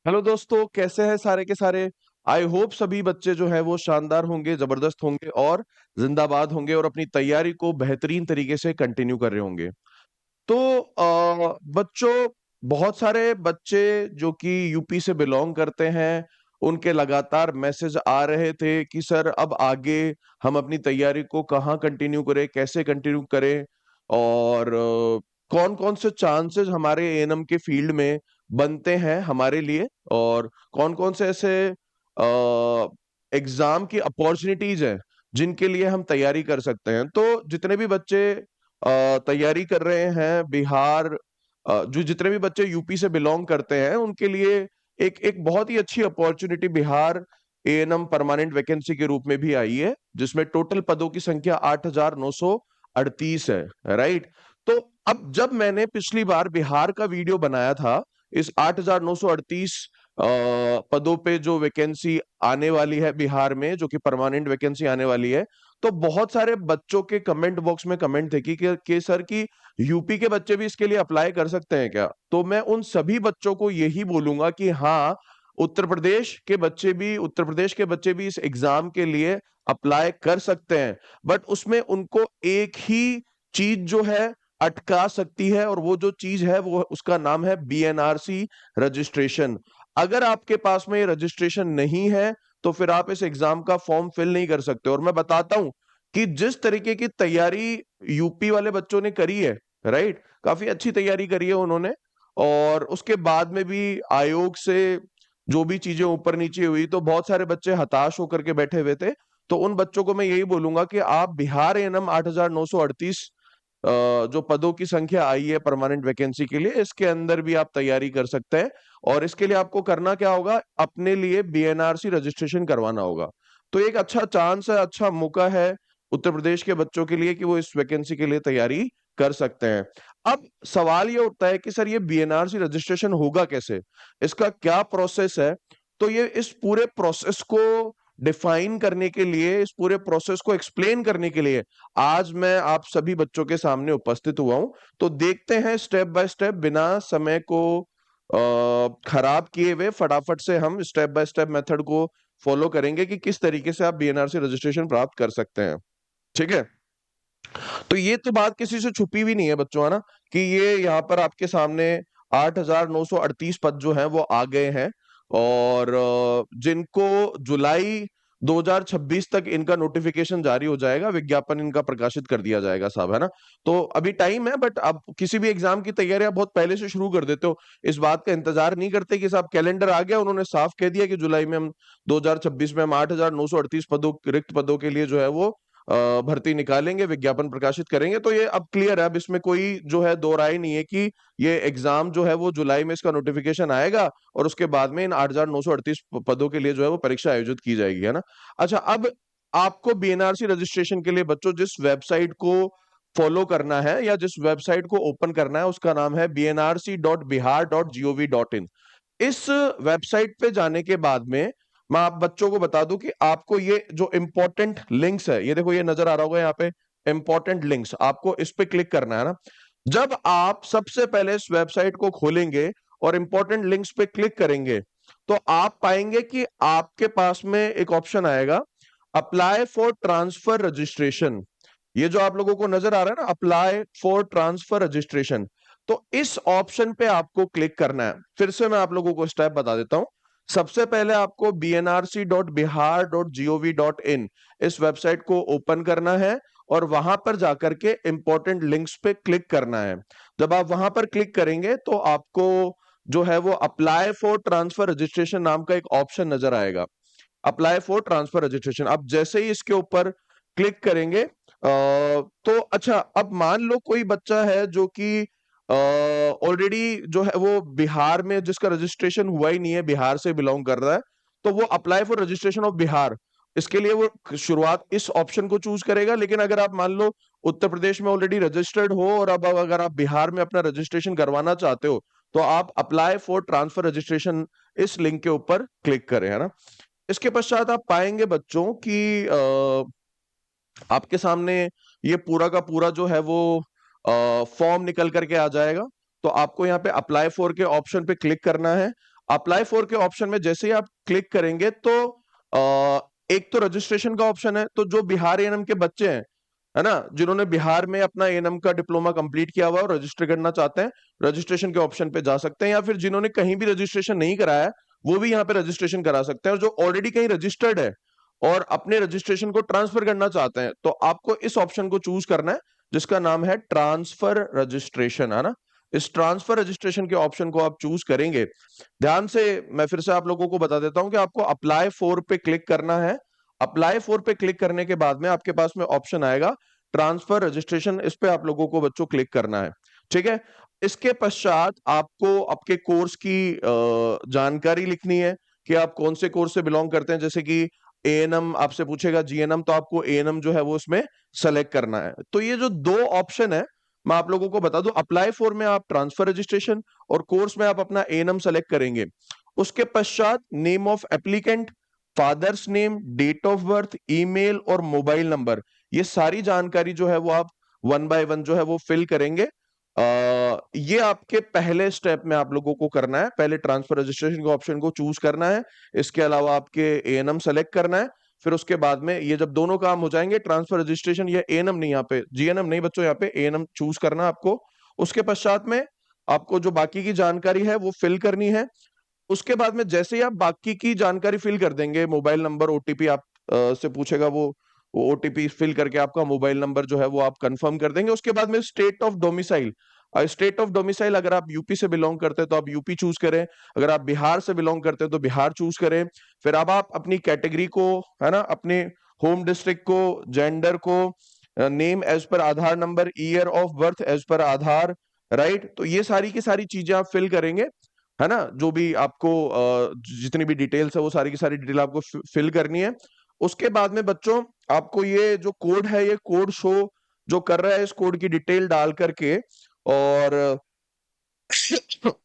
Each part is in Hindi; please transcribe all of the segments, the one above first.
हेलो दोस्तों, कैसे हैं सारे के सारे। आई होप सभी बच्चे जो है वो शानदार होंगे, जबरदस्त होंगे और जिंदाबाद होंगे और अपनी तैयारी को बेहतरीन तरीके से कंटिन्यू कर रहे होंगे। तो बच्चों, बहुत सारे बच्चे जो कि यूपी से बिलोंग करते हैं, उनके लगातार मैसेज आ रहे थे कि सर अब आगे हम अपनी तैयारी को कहाँ कंटिन्यू करें, कैसे कंटिन्यू करें और कौन-कौन से चांसेस हमारे एएनएम के फील्ड में बनते हैं हमारे लिए और कौन-कौन से ऐसे एग्जाम की अपॉर्चुनिटीज हैं जिनके लिए हम तैयारी कर सकते हैं। तो जितने भी बच्चे तैयारी कर रहे हैं बिहार, जो जितने भी बच्चे यूपी से बिलोंग करते हैं उनके लिए एक एक बहुत ही अच्छी opportunity Bihar ANM permanent vacancy के रूप में भी आई है, जिसमें टोटल पदों की संख्या 8,938 है। राइट। तो अब जब मैंने पिछली बार बिहार का वीडियो बनाया था, इस 8,938 पदों पे जो वैकेंसी आने वाली है बिहार में, जो कि परमानेंट वैकेंसी आने वाली है, तो बहुत सारे बच्चों के कमेंट बॉक्स में कमेंट थे कि सर की यूपी के बच्चे भी इसके लिए अप्लाई कर सकते हैं क्या। तो मैं उन सभी बच्चों को यही बोलूंगा कि हाँ, उत्तर प्रदेश के बच्चे भी इस एग्जाम के लिए अप्लाई कर सकते हैं। बट उसमें उनको एक ही चीज जो है अटका सकती है, और वो जो चीज है वो उसका नाम है बीएनआरसी रजिस्ट्रेशन। अगर आपके पास में ये रजिस्ट्रेशन नहीं है तो फिर आप इस एग्जाम का फॉर्म फिल नहीं कर सकते। और मैं बताता हूं कि जिस तरीके की तैयारी यूपी वाले बच्चों ने करी है, राइट, काफी अच्छी तैयारी करी है उन्होंने, और उसके बाद में भी आयोग से जो भी चीजें ऊपर नीचे हुई तो बहुत सारे बच्चे हताश होकर के बैठे हुए थे। तो उन बच्चों को मैं यही बोलूंगा कि आप बिहार एएनएम 8,938 जो पदों की संख्या आई है परमानेंट वैकेंसी के लिए, इसके अंदर भी आप तैयारी कर सकते हैं। और इसके लिए आपको करना क्या होगा, अपने लिए बीएनआरसी रजिस्ट्रेशन करवाना होगा। तो एक अच्छा चांस है, अच्छा मौका है उत्तर प्रदेश के बच्चों के लिए कि वो इस वैकेंसी के लिए तैयारी कर सकते हैं। अब सवाल ये उठता है कि सर ये बीएनआरसी रजिस्ट्रेशन होगा कैसे, इसका क्या प्रोसेस है। तो ये इस पूरे प्रोसेस को डिफाइन करने के लिए, इस पूरे प्रोसेस को एक्सप्लेन करने के लिए आज मैं आप सभी बच्चों के सामने उपस्थित हुआ हूं। तो देखते हैं स्टेप बाय स्टेप, बिना समय को खराब किए हुए फटाफट से हम स्टेप बाय स्टेप मेथड को फॉलो करेंगे कि किस तरीके से आप बीएनआरसी रजिस्ट्रेशन प्राप्त कर सकते हैं। ठीक है। तो ये तो बात किसी से छुपी भी नहीं है बच्चों, है ना, कि ये यहाँ पर आपके सामने 8,938 पद जो हैं वो आ गए हैं, और जिनको जुलाई 2026 तक इनका नोटिफिकेशन जारी हो जाएगा, विज्ञापन इनका प्रकाशित कर दिया जाएगा साहब, है ना। तो अभी टाइम है, बट आप किसी भी एग्जाम की तैयारी आप बहुत पहले से शुरू कर देते हो, इस बात का इंतजार नहीं करते कि साहब कैलेंडर आ गया, उन्होंने साफ कह दिया कि जुलाई में हम 2026 में हम 8,938 पदों, रिक्त पदों के लिए जो है वो भर्ती निकालेंगे, विज्ञापन प्रकाशित करेंगे। तो ये अब क्लियर है, अब इसमें कोई जो है दो राय नहीं है कि ये एग्जाम जो है वो जुलाई में इसका नोटिफिकेशन आएगा और उसके बाद में इन 8,938 पदों के लिए जो है वो परीक्षा आयोजित की जाएगी, है ना। अच्छा, अब आपको बीएनआरसी रजिस्ट्रेशन के लिए बच्चों जिस वेबसाइट को फॉलो करना है या जिस वेबसाइट को ओपन करना है उसका नाम है bnrc.bihar.gov.in। इस वेबसाइट पे जाने के बाद में मैं आप बच्चों को बता दूं कि आपको ये जो इंपॉर्टेंट लिंक्स है, ये देखो, ये नजर आ रहा होगा यहाँ पे इंपॉर्टेंट लिंक्स, आपको इस पे क्लिक करना है ना। जब आप सबसे पहले इस वेबसाइट को खोलेंगे और इंपॉर्टेंट लिंक्स पे क्लिक करेंगे तो आप पाएंगे कि आपके पास में एक ऑप्शन आएगा, अप्लाई फॉर ट्रांसफर रजिस्ट्रेशन। ये जो आप लोगों को नजर आ रहा है ना, अप्लाई फॉर ट्रांसफर रजिस्ट्रेशन, तो इस ऑप्शन पे आपको क्लिक करना है। फिर से मैं आप लोगों को स्टेप बता देता हूं। सबसे पहले आपको bnrc.bihar.gov.in इस वेबसाइट को ओपन करना है और वहां पर जाकर के इंपॉर्टेंट लिंक्स पे क्लिक करना है। जब आप वहां पर क्लिक करेंगे तो आपको जो है वो अप्लाई फॉर ट्रांसफर रजिस्ट्रेशन नाम का एक ऑप्शन नजर आएगा। अप्लाई फॉर ट्रांसफर रजिस्ट्रेशन, आप जैसे ही इसके ऊपर क्लिक करेंगे तो अच्छा, अब मान लो कोई बच्चा है जो कि ऑलरेडी जो है वो बिहार में, जिसका रजिस्ट्रेशन हुआ ही नहीं है, बिहार से बिलोंग कर रहा है, तो वो apply for registration of Bihar, इसके लिए वो शुरुआत इस ऑप्शन को चूज करेगा। लेकिन अगर आप मान लो उत्तर प्रदेश में ऑलरेडी रजिस्टर्ड हो और अब अगर आप बिहार में अपना रजिस्ट्रेशन करवाना चाहते हो तो आप अप्लाई फॉर ट्रांसफर रजिस्ट्रेशन इस लिंक के ऊपर क्लिक करें, है ना। इसके पश्चात आप पाएंगे बच्चों कि आपके सामने ये पूरा का पूरा जो है वो फॉर्म निकल करके आ जाएगा। तो आपको यहाँ पे अप्लाई फॉर के ऑप्शन पे क्लिक करना है। अप्लाई फॉर के ऑप्शन में जैसे ही आप क्लिक करेंगे तो एक तो रजिस्ट्रेशन का ऑप्शन है, तो जो बिहार एएनएम के बच्चे हैं, है ना, जिन्होंने बिहार में अपना एएनएम का डिप्लोमा कंप्लीट किया हुआ है और रजिस्टर करना चाहते हैं, रजिस्ट्रेशन के ऑप्शन पे जा सकते हैं, या फिर जिन्होंने कहीं भी रजिस्ट्रेशन नहीं कराया है वो भी यहाँ पे रजिस्ट्रेशन करा सकते हैं, और जो ऑलरेडी कहीं रजिस्टर्ड है और अपने रजिस्ट्रेशन को ट्रांसफर करना चाहते हैं तो आपको इस ऑप्शन को चूज करना है जिसका नाम है ट्रांसफर रजिस्ट्रेशन, है ना। इस ट्रांसफर रजिस्ट्रेशन के ऑप्शन को आप चूज करेंगे। ध्यान से मैं फिर से आप लोगों को बता देता हूं कि आपको अप्लाई फॉर पे क्लिक करना है। अप्लाई फॉर पे क्लिक करने के बाद में आपके पास में ऑप्शन आएगा ट्रांसफर रजिस्ट्रेशन, इस पे आप लोगों को बच्चों क्लिक करना है। ठीक है, इसके पश्चात आपको आपके कोर्स की जानकारी लिखनी है कि आप कौन से कोर्स से बिलोंग करते हैं। जैसे कि एएनएम आपसे पूछेगा, जीएनएम, तो आपको एएनएम जो है वो इसमें सेलेक्ट करना है। तो ये जो दो ऑप्शन है मैं आप लोगों को बता दूं, अप्लाई फॉर में आप ट्रांसफर रजिस्ट्रेशन और कोर्स में आप अपना एएनएम सेलेक्ट करेंगे। उसके पश्चात name of applicant, father's name, date of birth, email और मोबाइल नंबर, ये सारी जानकारी जो है वो आप वन बाय वन जो है वो फिल करेंगे। ये आपके पहले स्टेप में आप लोगों को करना है। पहले ट्रांसफर रजिस्ट्रेशन के ऑप्शन को चूज करना है, इसके अलावा आपके एएनएम सेलेक्ट करना है। फिर उसके बाद में ये जब दोनों काम हो जाएंगे, ट्रांसफर रजिस्ट्रेशन, ये एएनएम नहीं, यहाँ पे जीएनएम नहीं बच्चों, यहाँ पे एएनएम चूज करना है आपको। उसके पश्चात में आपको जो बाकी की जानकारी है वो फिल करनी है। उसके बाद में जैसे ही आप बाकी की जानकारी फिल कर देंगे, मोबाइल नंबर, ओटीपी आप से पूछेगा, वो ओटीपी फिल करके आपका मोबाइल नंबर जो है वो आप कंफर्म कर देंगे। उसके बाद में state of domicile, state of domicile अगर आप यूपी से बिलोंग करते हैं तो आप यूपी चूज करें, अगर आप बिहार से बिलोंग करते हैं तो बिहार चूज करें। फिर अब आप अपनी कैटेगरी को, है ना, अपने होम डिस्ट्रिक्ट को, जेंडर को, नेम एज पर Aadhaar number, year of birth as पर आधार, राइट। तो ये सारी की सारी चीजें आप फिल करेंगे, है ना। जो भी आपको जितनी भी डिटेल्स है वो सारी की सारी डिटेल आपको फिल करनी है। उसके बाद में बच्चों आपको ये जो कोड है, ये कोड शो जो कर रहा है, इस कोड की डिटेल डाल करके, और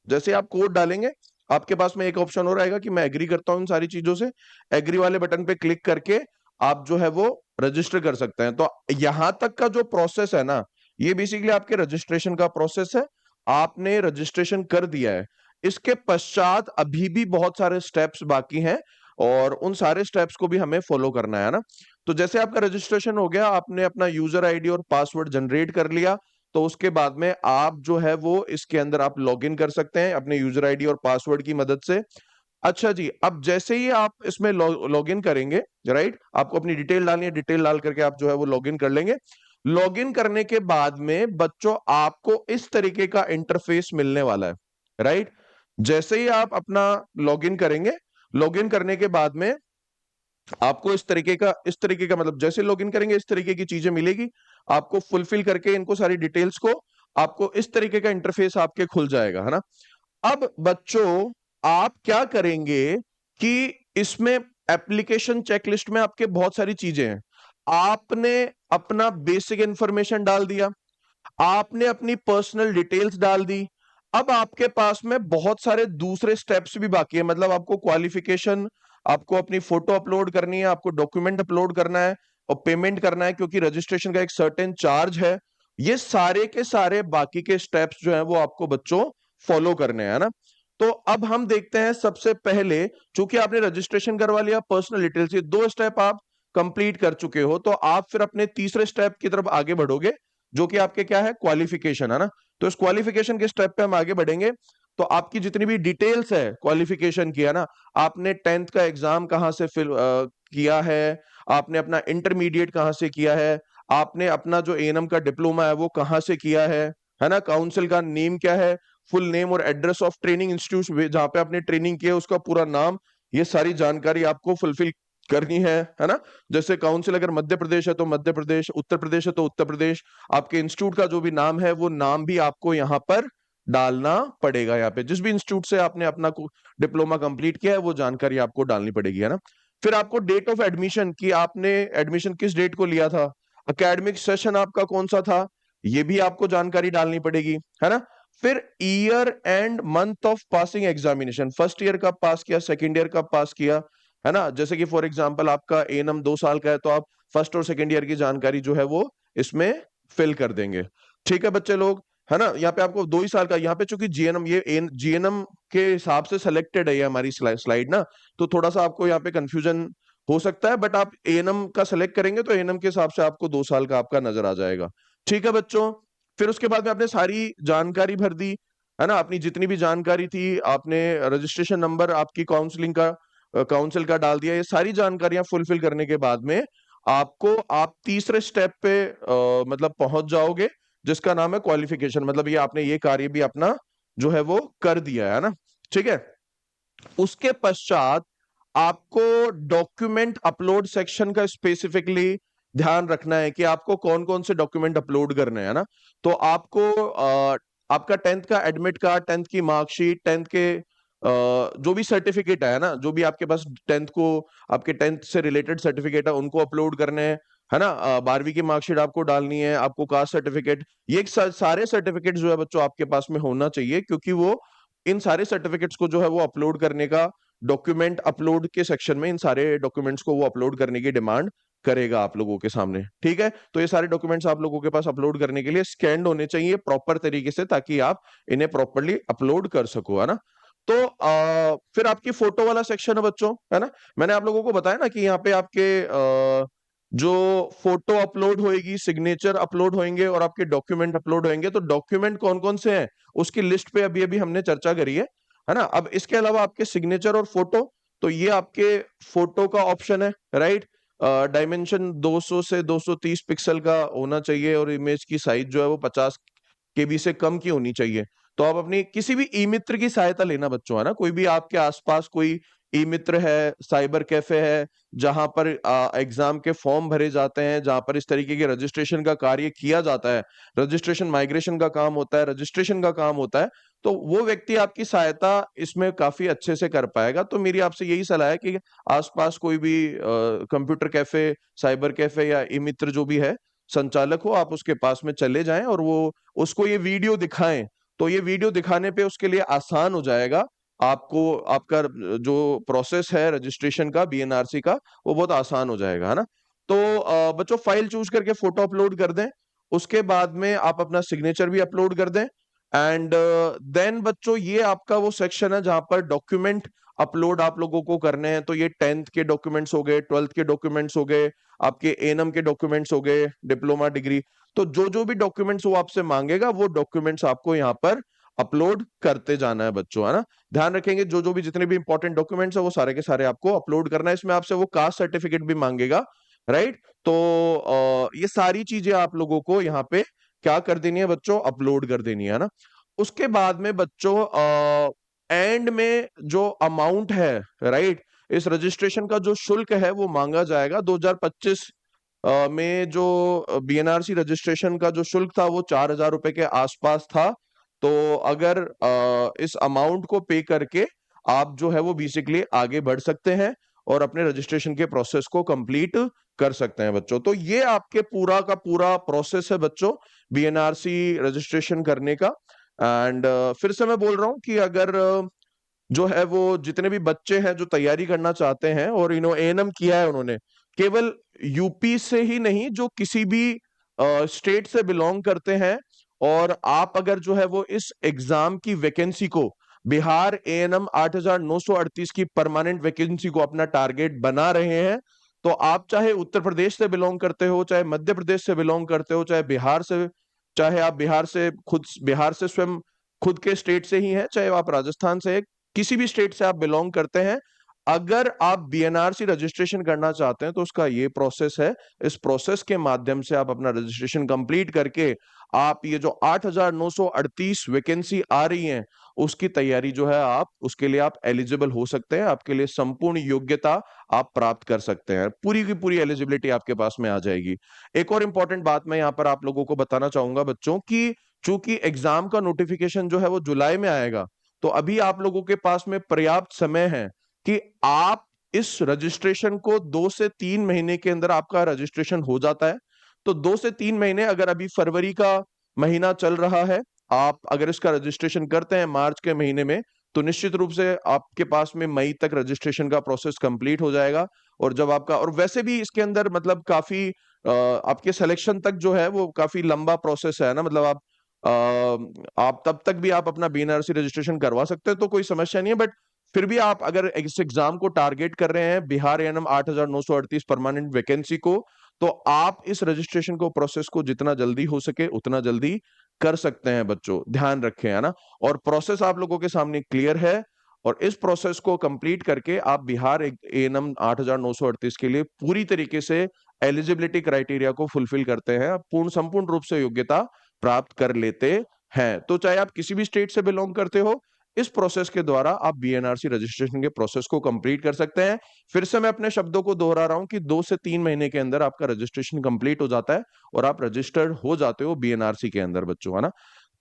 जैसे आप कोड डालेंगे आपके पास में एक ऑप्शन और आएगा कि मैं एग्री करता हूं इन सारी चीजों से। एग्री वाले बटन पे क्लिक करके आप जो है वो रजिस्टर कर सकते हैं। तो यहां तक का जो प्रोसेस है ना, ये बेसिकली आपके रजिस्ट्रेशन का प्रोसेस है। आपने रजिस्ट्रेशन कर दिया है, इसके पश्चात अभी भी बहुत सारे स्टेप्स बाकी हैं और उन सारे स्टेप्स को भी हमें फॉलो करना है ना। तो जैसे आपका रजिस्ट्रेशन हो गया, आपने अपना यूजर आईडी और पासवर्ड जनरेट कर लिया, तो उसके बाद में आप जो है वो इसके अंदर आप लॉगिन कर सकते हैं अपने यूजर आईडी और पासवर्ड की मदद से। अच्छा जी, अब जैसे ही आप इसमें लॉगिन करेंगे, राइट, आपको अपनी डिटेल डालनी है, डिटेल डाल करके आप जो है वो लॉगिन कर लेंगे। लॉगिन करने के बाद में बच्चों आपको इस तरीके का इंटरफेस मिलने वाला है, राइट। जैसे ही आप अपना लॉगिन करेंगे, लॉगिन करने के बाद में आपको इस तरीके का मतलब जैसे लॉगिन करेंगे इस तरीके की चीजें मिलेगी आपको। फुलफिल करके इनको सारी डिटेल्स को, आपको इस तरीके का इंटरफेस आपके खुल जाएगा, है ना। अब बच्चों आप क्या करेंगे कि इसमें एप्लीकेशन चेकलिस्ट में आपके बहुत सारी चीजें हैं। आपने अपना बेसिक इंफॉर्मेशन डाल दिया, आपने अपनी पर्सनल डिटेल्स डाल दी। अब आपके पास में बहुत सारे दूसरे स्टेप्स भी बाकी है, मतलब आपको क्वालिफिकेशन, आपको अपनी फोटो अपलोड करनी है, आपको डॉक्यूमेंट अपलोड करना है और पेमेंट करना है, क्योंकि रजिस्ट्रेशन का एक सर्टेन चार्ज है। ये सारे के सारे बाकी के स्टेप्स जो हैं वो आपको बच्चों फॉलो करने हैं ना। तो अब हम देखते हैं सबसे पहले, चूंकि आपने रजिस्ट्रेशन करवा लिया, पर्सनल डिटेल्स, ये दो स्टेप आप कंप्लीट कर चुके हो, तो आप फिर अपने तीसरे स्टेप की तरफ आगे बढ़ोगे, जो कि आपके क्या है, क्वालिफिकेशन, है ना। तो इस क्वालिफिकेशन के स्टेप पे हम आगे बढ़ेंगे। तो आपकी जितनी भी डिटेल्स है क्वालिफिकेशन की, है ना, आपने 10th का एग्जाम कहाँ से किया है, आपने अपना इंटरमीडिएट कहाँ से किया है, आपने अपना जो एएनएम का डिप्लोमा है वो कहाँ से किया है ना, काउंसिल का नेम क्या है, फुल नेम और एड्रेस ऑफ ट्रेनिंग इंस्टीट्यूट जहां पे आपने ट्रेनिंग किया उसका पूरा नाम, ये सारी जानकारी आपको फुलफिल करनी है ना। जैसे काउंसिल अगर मध्य प्रदेश है तो मध्य प्रदेश, उत्तर प्रदेश है तो उत्तर प्रदेश, आपके इंस्टीट्यूट का जो भी नाम है वो नाम भी आपको यहाँ पर डालना पड़ेगा। यहाँ पे जिस भी इंस्टीट्यूट से आपने अपना डिप्लोमा कंप्लीट किया है वो जानकारी आपको डालनी पड़ेगी, है ना। फिर आपको डेट ऑफ एडमिशन की, आपने एडमिशन किस डेट को लिया था, एकेडमिक सेशन आपका कौन सा था, ये भी आपको जानकारी डालनी पड़ेगी, है ना। फिर year and month of passing examination, first year कब पास किया, सेकेंड ईयर कब पास किया, है ना। जैसे कि फॉर एग्जांपल आपका एएनएम 2 साल का है तो आप फर्स्ट और सेकेंड ईयर की जानकारी जो है वो इसमें फिल कर देंगे। ठीक है बच्चे लोग, है ना। यहाँ पे आपको 2 ही साल का, यहाँ पे चूंकि जीएनएम, ये जीएनएम के हिसाब से सिलेक्टेड है ये हमारी स्लाइड ना, तो थोड़ा सा आपको यहाँ पे कंफ्यूजन हो सकता है, बट आप एएनएम का सिलेक्ट करेंगे तो एएनएम के हिसाब से आपको 2 साल का आपका नजर आ जाएगा। ठीक है बच्चों, फिर उसके बाद में आपने सारी जानकारी भर दी है ना, अपनी जितनी भी जानकारी थी आपने, रजिस्ट्रेशन नंबर आपकी काउंसलिंग का काउंसिल का डाल दिया, ये सारी जानकारियां फुलफिल करने के बाद में आप तीसरे स्टेप पे मतलब पहुंच जाओगे, जिसका नाम है क्वालिफिकेशन। मतलब ये आपने ये कार्य भी अपना जो है वो कर दिया है ना। ठीक है, उसके पश्चात आपको डॉक्यूमेंट अपलोड सेक्शन का स्पेसिफिकली ध्यान रखना है कि आपको कौन कौन से डॉक्यूमेंट अपलोड करने हैं ना। तो आपको आपका 10th का एडमिट कार्ड, 10th की मार्कशीट, 10th के जो भी सर्टिफिकेट है ना, जो भी आपके पास 10th को आपके 10th से रिलेटेड सर्टिफिकेट है उनको अपलोड करने हैं, है ना। 12वीं की मार्कशीट आपको डालनी है, आपको कास्ट सर्टिफिकेट, ये सारे सर्टिफिकेट जो है बच्चों आपके पास में होना चाहिए, क्योंकि वो इन सारे सर्टिफिकेट्स को जो है वो अपलोड करने का, डॉक्यूमेंट अपलोड के सेक्शन में इन सारे डॉक्यूमेंट्स को वो अपलोड करने की डिमांड करेगा आप लोगों के सामने। ठीक है, तो ये सारे डॉक्यूमेंट्स आप लोगों के पास अपलोड करने के लिए स्कैन्ड होने चाहिए प्रॉपर तरीके से, ताकि आप इन्हें प्रॉपरली अपलोड कर सको, है ना। तो फिर आपकी फोटो वाला सेक्शन है बच्चों, है ना। मैंने आप लोगों को बताया ना कि यहाँ पे आपके जो फोटो अपलोड होएगी, सिग्नेचर अपलोड होंगे और आपके डॉक्यूमेंट अपलोड होंगे। तो डॉक्यूमेंट कौन कौन से हैं उसकी लिस्ट पे अभी अभी हमने चर्चा करी है ना। अब इसके अलावा आपके सिग्नेचर और फोटो, तो ये आपके फोटो का ऑप्शन है, राइट। डायमेंशन 200 से 230 पिक्सल का होना चाहिए और इमेज की साइज जो है वो 50 केबी से कम की होनी चाहिए। तो आप अपनी किसी भी ई मित्र की सहायता लेना बच्चों, है ना। कोई भी आपके आसपास कोई ई मित्र है, साइबर कैफे है, जहां पर एग्जाम के फॉर्म भरे जाते हैं, जहां पर इस तरीके के रजिस्ट्रेशन का कार्य किया जाता है, रजिस्ट्रेशन माइग्रेशन का काम होता है, रजिस्ट्रेशन का काम होता है, तो वो व्यक्ति आपकी सहायता इसमें काफी अच्छे से कर पाएगा। तो मेरी आपसे यही सलाह है कि आसपास कोई भी कंप्यूटर कैफे, साइबर कैफे या ई मित्र जो भी है संचालक हो, आप उसके पास में चले जाएं और वो उसको ये वीडियो दिखाएं। तो ये वीडियो दिखाने पे उसके लिए आसान हो जाएगा, आपको आपका जो प्रोसेस है रजिस्ट्रेशन का, बीएनआरसी का, वो बहुत आसान हो जाएगा, है ना। तो बच्चों फाइल चूज करके फोटो अपलोड कर दें, उसके बाद में आप अपना सिग्नेचर भी अपलोड कर दें, एंड देन बच्चों ये आपका वो सेक्शन है जहां पर डॉक्यूमेंट अपलोड आप लोगों को करने हैं। तो ये 10th के डॉक्यूमेंट्स हो गए, 12th के डॉक्यूमेंट्स हो गए, आपके एएनएम के डॉक्यूमेंट्स हो गए, डिप्लोमा डिग्री, तो जो जो भी डॉक्यूमेंट्स वो आपसे मांगेगा वो डॉक्यूमेंट्स आपको यहाँ पर अपलोड करते जाना है बच्चों, है ना। ध्यान रखेंगे जो जो भी जितने भी इंपॉर्टेंट डॉक्यूमेंट्स है वो सारे के सारे आपको अपलोड करना है। इसमें आपसे वो कास्ट सर्टिफिकेट भी मांगेगा, राइट। तो ये सारी चीजें आप लोगों को यहाँ पे क्या कर देनी है बच्चों, अपलोड कर देनी है ना। उसके बाद में बच्चों एंड में जो अमाउंट है, राइट, इस रजिस्ट्रेशन का जो शुल्क है वो मांगा जाएगा। 2025 में जो बीएनआरसी रजिस्ट्रेशन का जो शुल्क था वो 4,000 रुपए के आसपास था। तो अगर इस अमाउंट को पे करके आप जो है वो बेसिकली आगे बढ़ सकते हैं और अपने रजिस्ट्रेशन के प्रोसेस को कंप्लीट कर सकते हैं बच्चों। तो ये आपके पूरा का पूरा प्रोसेस है बच्चों बीएनआरसी रजिस्ट्रेशन करने का। एंड फिर से मैं बोल रहा हूं कि अगर जो है वो जितने भी बच्चे हैं जो तैयारी करना चाहते हैं और एएनएम किया है उन्होंने, केवल यूपी से ही नहीं, जो किसी भी स्टेट से बिलोंग करते हैं, और आप अगर जो है वो इस एग्जाम की वैकेंसी को, बिहार एएनएम 8,938 की परमानेंट वैकेंसी को अपना टारगेट बना रहे हैं, तो आप चाहे उत्तर प्रदेश से बिलोंग करते हो, चाहे मध्य प्रदेश से बिलोंग करते हो, चाहे बिहार से, चाहे आप बिहार से स्वयं खुद के स्टेट से ही हैं, चाहे आप राजस्थान से, किसी भी स्टेट से आप बिलोंग करते हैं, अगर आप बीएनआरसी रजिस्ट्रेशन करना चाहते हैं तो उसका ये प्रोसेस है। इस प्रोसेस के माध्यम से आप अपना रजिस्ट्रेशन कंप्लीट करके आप ये जो 8,938 वैकेंसी आ रही हैं उसकी तैयारी जो है आप उसके लिए आप एलिजिबल हो सकते हैं, आपके लिए संपूर्ण योग्यता आप प्राप्त कर सकते हैं, पूरी की पूरी एलिजिबिलिटी आपके पास में आ जाएगी। एक और इंपॉर्टेंट बात मैं यहाँ पर आप लोगों को बताना चाहूंगा बच्चों की, चूंकि एग्जाम का नोटिफिकेशन जो है वो जुलाई में आएगा, तो अभी आप लोगों के पास में पर्याप्त समय है कि आप इस रजिस्ट्रेशन को 2 से 3 महीने के अंदर आपका रजिस्ट्रेशन हो जाता है। तो 2 से 3 महीने, अगर अभी फरवरी का महीना चल रहा है, आप अगर इसका रजिस्ट्रेशन करते हैं मार्च के महीने में, तो निश्चित रूप से आपके पास में मई तक रजिस्ट्रेशन का प्रोसेस कंप्लीट हो जाएगा। और जब आपका, और वैसे भी इसके अंदर मतलब काफी आपके सिलेक्शन तक जो है वो काफी लंबा प्रोसेस है ना, मतलब आप आप तब तक भी आप अपना बीएनआरसी रजिस्ट्रेशन करवा सकते हैं, तो कोई समस्या नहीं है। बट फिर भी आप अगर इस एग्जाम को टारगेट कर रहे हैं, बिहार एएनएम 8,938 परमानेंट वैकेंसी को, तो आप इस रजिस्ट्रेशन को प्रोसेस को जितना जल्दी हो सके उतना जल्दी कर सकते हैं बच्चों, ध्यान रखें, है ना। और प्रोसेस आप लोगों के सामने क्लियर है, और इस प्रोसेस को कंप्लीट करके आप बिहार एएनएम 8,938 के लिए पूरी तरीके से एलिजिबिलिटी क्राइटेरिया को फुलफिल करते हैं, आप संपूर्ण रूप से योग्यता प्राप्त कर लेते हैं। तो चाहे आप किसी भी स्टेट से बिलोंग करते हो, इस प्रोसेस के द्वारा आप बीएनआरसी रजिस्ट्रेशन के प्रोसेस को कंप्लीट कर सकते हैं। फिर से मैं अपने शब्दों को दोहरा रहा हूं कि 2 से 3 महीने के अंदर आपका रजिस्ट्रेशन कंप्लीट हो जाता है और आप रजिस्टर्ड हो जाते हो बीएनआरसी के अंदर बच्चों, है ना।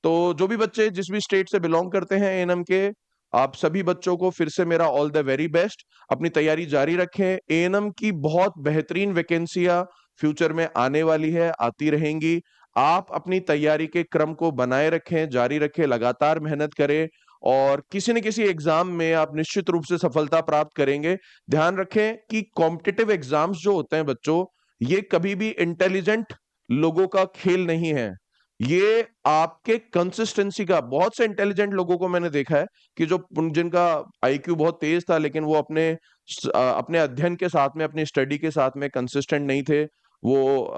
तो जो भी बच्चे जिस भी स्टेट से बिलोंग करते हैं एएनएम के, आप सभी बच्चों को फिर से मेरा ऑल द वेरी बेस्ट। अपनी तैयारी जारी रखें। एएनएम की बहुत बेहतरीन वैकेंसियां फ्यूचर में आने वाली है, आती रहेंगी। आप अपनी तैयारी के क्रम को बनाए रखें, जारी रखें, लगातार मेहनत करें, और किसी न किसी एग्जाम में आप निश्चित रूप से सफलता प्राप्त करेंगे। ध्यान रखें कि कॉम्पिटिटिव एग्जाम्स जो होते हैं बच्चों, ये कभी भी इंटेलिजेंट लोगों का खेल नहीं है। ये आपके कंसिस्टेंसी का, बहुत से इंटेलिजेंट लोगों को मैंने देखा है कि जो जिनका आईक्यू बहुत तेज था, लेकिन वो अपने अध्ययन के साथ में, अपनी स्टडी के साथ में कंसिस्टेंट नहीं थे, वो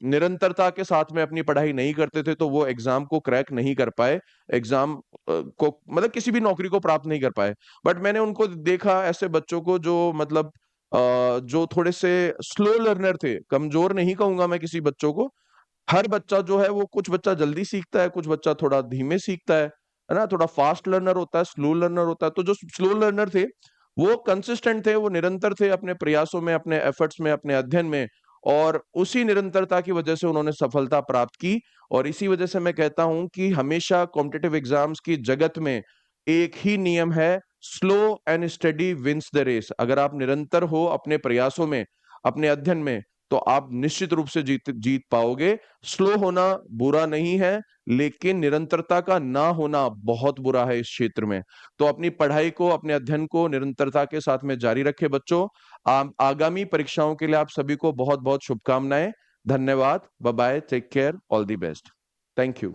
निरंतरता के साथ में अपनी पढ़ाई नहीं करते थे, तो वो एग्जाम को क्रैक नहीं कर पाए, एग्जाम को मतलब किसी भी नौकरी को प्राप्त नहीं कर पाए। बट मैंने उनको देखा, ऐसे बच्चों को जो मतलब जो थोड़े से स्लो लर्नर थे, कमजोर नहीं कहूंगा मैं किसी बच्चों को, हर बच्चा जो है वो, कुछ बच्चा जल्दी सीखता है, कुछ बच्चा थोड़ा धीमे सीखता है ना, थोड़ा फास्ट लर्नर होता है, स्लो लर्नर होता है। तो जो स्लो लर्नर थे वो कंसिस्टेंट थे, वो निरंतर थे अपने प्रयासों में, अपने एफर्ट्स में, अपने अध्ययन में, और उसी निरंतरता की वजह से उन्होंने सफलता प्राप्त की। और इसी वजह से मैं कहता हूं कि हमेशा कॉम्पिटिटिव एग्जाम्स की जगत में एक ही नियम है, slow and steady wins the race. अगर आप निरंतर हो अपने प्रयासों में, अपने अध्ययन में, तो आप निश्चित रूप से जीत पाओगे। स्लो होना बुरा नहीं है, लेकिन निरंतरता का ना होना बहुत बुरा है इस क्षेत्र में। तो अपनी पढ़ाई को, अपने अध्ययन को निरंतरता के साथ में जारी रखें बच्चों। आगामी परीक्षाओं के लिए आप सभी को बहुत बहुत शुभकामनाएं। धन्यवाद। Bye bye, take care, all the best. Thank you.